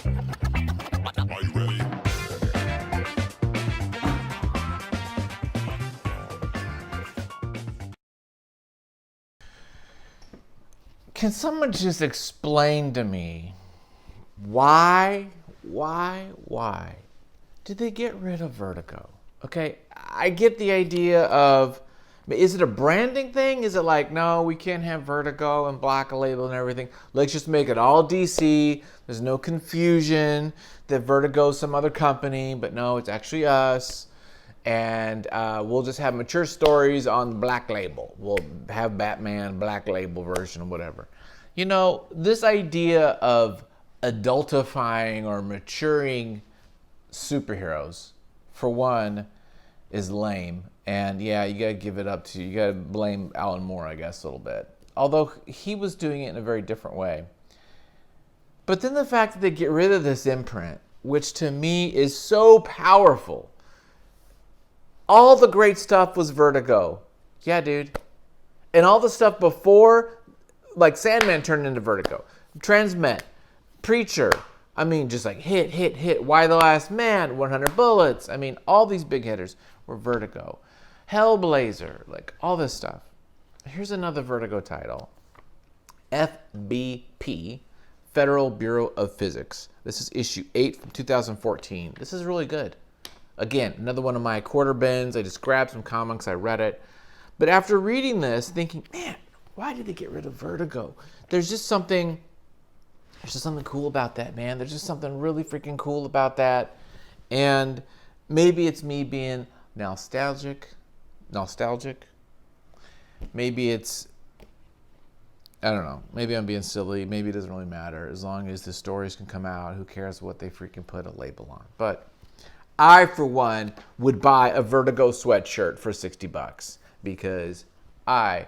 Are you ready? Can someone just explain to me why did they get rid of Vertigo? Okay, I get the idea of, is it a branding thing? Is it like, no, we can't have Vertigo and Black Label and everything. Let's just make it all DC. There's no confusion that Vertigo's some other company, but no, it's actually us. And we'll just have mature stories on Black Label. We'll have Batman, Black Label version or whatever. You know, this idea of adultifying or maturing superheroes, for one, is lame. And yeah, you gotta give it up to, you gotta blame Alan Moore, I guess, a little bit. Although he was doing it in a very different way. But then the fact that they get rid of this imprint, which to me is so powerful. All the great stuff was Vertigo. Yeah, dude. And all the stuff before, like Sandman turned into Vertigo. Transmet, Preacher. I mean, just like hit. Why the Last Man, 100 Bullets. I mean, all these big hitters were Vertigo. Hellblazer, like all this stuff. Here's another Vertigo title. FBP, Federal Bureau of Physics. This is issue 8 from 2014. This is really good. Again, another one of my quarter bins. I just grabbed some comics, I read it. But after reading this, thinking, man, why did they get rid of Vertigo? There's just something cool about that, man. There's just something really freaking cool about that. And maybe it's me being nostalgic. Maybe it's, I don't know. Maybe I'm being silly. Maybe it doesn't really matter. As long as the stories can come out, who cares what they freaking put a label on? But I, for one, would buy a Vertigo sweatshirt for $60 because I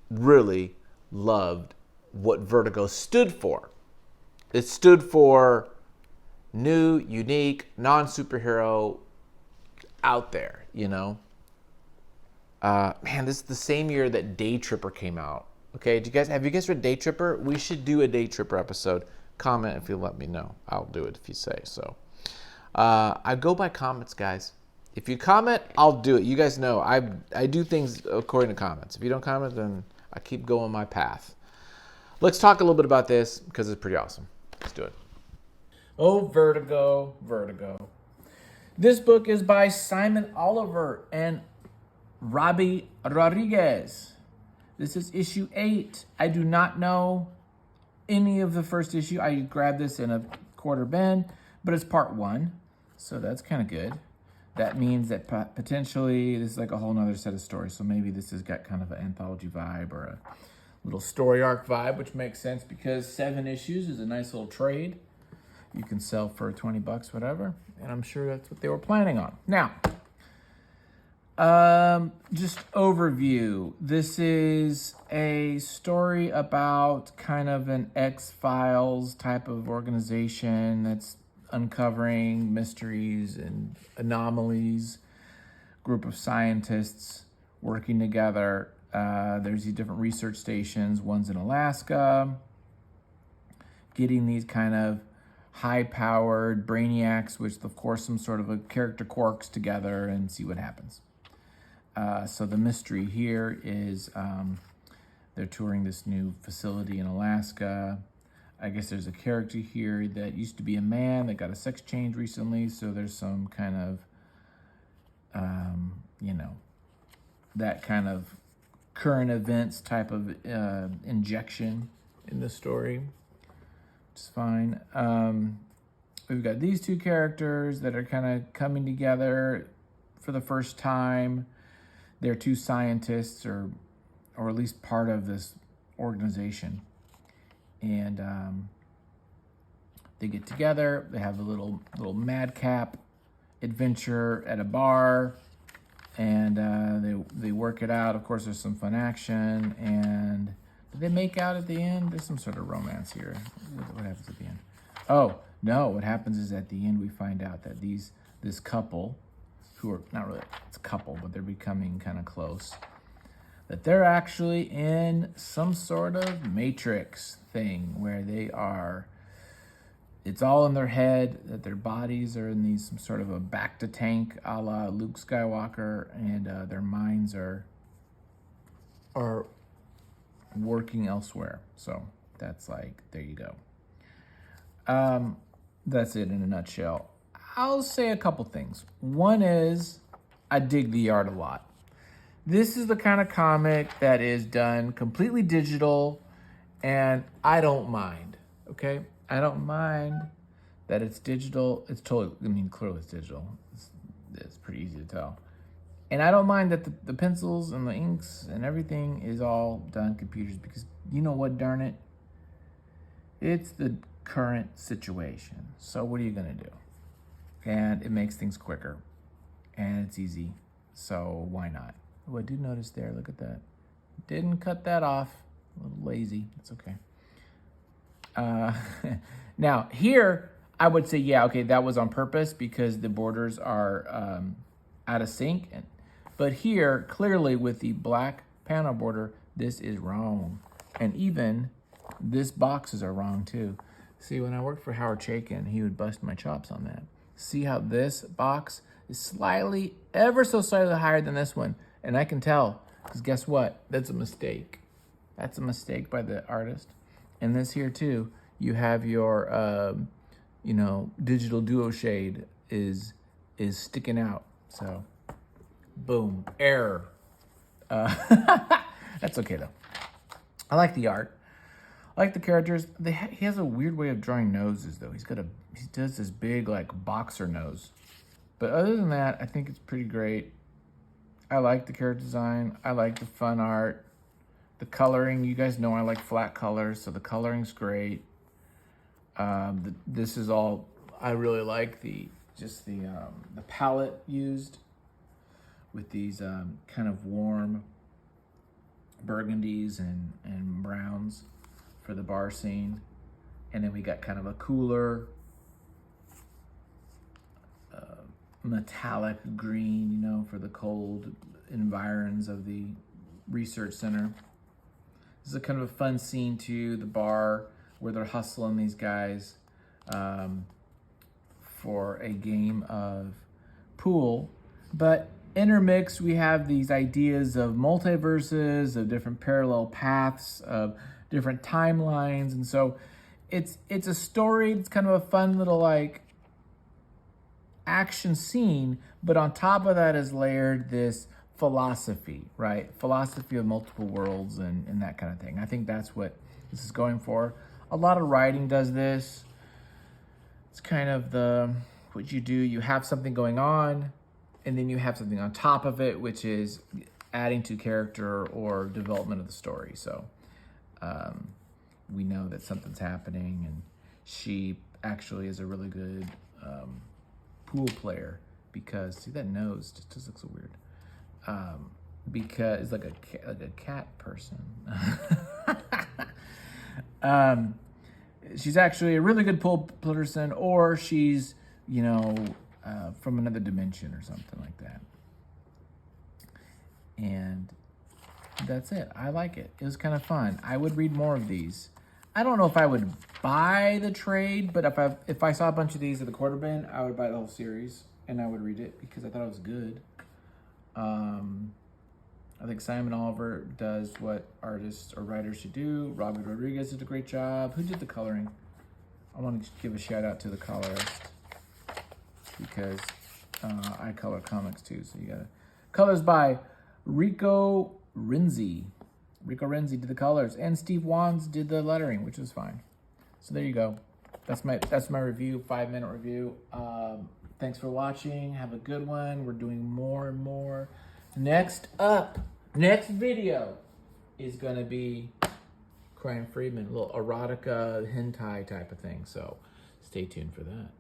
really loved what Vertigo stood for. It stood for new, unique, non-superhero out there, you know? Man, this is the same year that Day Tripper came out. Okay, have you guys read Day Tripper? We should do a Day Tripper episode. Comment if you let me know. I'll do it if you say so. I go by comments, guys. If you comment, I'll do it. You guys know I do things according to comments. If you don't comment, then I keep going my path. Let's talk a little bit about this because it's pretty awesome. Let's do it. Oh, Vertigo. This book is by Simon Oliver and Robbie Rodriguez. This is issue 8. I do not know any of the first issue. I grabbed this in a quarter bin, but it's part 1. So that's kind of good. That means that potentially this is like a whole nother set of stories. So maybe this has got kind of an anthology vibe or a little story arc vibe, which makes sense because 7 issues is a nice little trade. You can sell for $20, whatever. And I'm sure that's what they were planning on. Now, just overview. This is a story about kind of an X-Files type of organization that's uncovering mysteries and anomalies. Group of scientists working together. There's these different research stations. One's in Alaska. Getting these kind of high-powered brainiacs, which of course some sort of a character quirks together and see what happens. So the mystery here is they're touring this new facility in Alaska. I guess there's a character here that used to be a man that got a sex change recently. So there's some kind of, that kind of current events type of injection in the story. It's fine. We've got these two characters that are kind of coming together for the first time. They're two scientists or at least part of this organization. And they get together. They have a little madcap adventure at a bar. And they work it out. Of course, there's some fun action. And did they make out at the end? There's some sort of romance here. What happens at the end? Oh, no. What happens is at the end we find out that this couple, who are not really, it's a couple, but they're becoming kind of close, that they're actually in some sort of Matrix thing where they are it's all in their head, that their bodies are in some sort of a back to tank a la Luke Skywalker, and their minds are working elsewhere. So that's like, there you go. That's it in a nutshell. I'll say a couple things. One is, I dig the art a lot. This is the kind of comic that is done completely digital, and I don't mind, okay? I don't mind that it's digital. It's totally, I mean, clearly it's digital. It's pretty easy to tell. And I don't mind that the pencils and the inks and everything is all done computers, because you know what, darn it? It's the current situation. So what are you gonna do? And it makes things quicker and it's easy. So why not? Oh, I do notice there, look at that. Didn't cut that off. A little lazy, it's okay. Now here, I would say, yeah, okay, that was on purpose because the borders are out of sync. But here, clearly with the black panel border, this is wrong. And even this boxes are wrong too. See, when I worked for Howard Chaykin, he would bust my chops on that. See how this box is slightly, ever so slightly higher than this one. And I can tell, because guess what? That's a mistake. That's a mistake by the artist. And this here too, you have your, digital duo shade is sticking out. So, boom, error. That's okay though. I like the art. I like the characters. He has a weird way of drawing noses though. He does this big like boxer nose. But other than that, I think it's pretty great. I like the character design. I like the fun art. The coloring, you guys know I like flat colors, so the coloring's great. This is all, I really like the palette used with these kind of warm burgundies and browns for the bar scene. And then we got kind of a cooler metallic green, for the cold environs of the research center. This is a kind of a fun scene too, the bar where they're hustling these guys for a game of pool. But intermixed, we have these ideas of multiverses, of different parallel paths, of different timelines. And so it's a story. It's kind of a fun little like action scene, but on top of that is layered this philosophy, right? Philosophy of multiple worlds and that kind of thing. I think that's what this is going for. A lot of writing does this. It's kind of what you do. You have something going on, and then you have something on top of it, which is adding to character or development of the story. So we know that something's happening, and she actually is a really good pool player because, see, that nose just looks so weird. Because it's like a cat person. She's actually a really good pool person, or she's, from another dimension or something like that. And that's it. I like it. It was kind of fun. I would read more of these. I don't know if I would buy the trade, but if I saw a bunch of these at the quarter bin, I would buy the whole series and I would read it because I thought it was good. I think Simon Oliver does what artists or writers should do. Robbie Rodriguez did a great job. Who did the coloring? I want to give a shout out to the colorist because I color comics too. So you gotta. Colors by Rico Renzi. Rico Renzi did the colors, and Steve Wands did the lettering, which was fine. So there you go. That's my review, 5-minute review. Thanks for watching. Have a good one. We're doing more and more. Next video is gonna be Crime Freeman, a little erotica hentai type of thing. So stay tuned for that.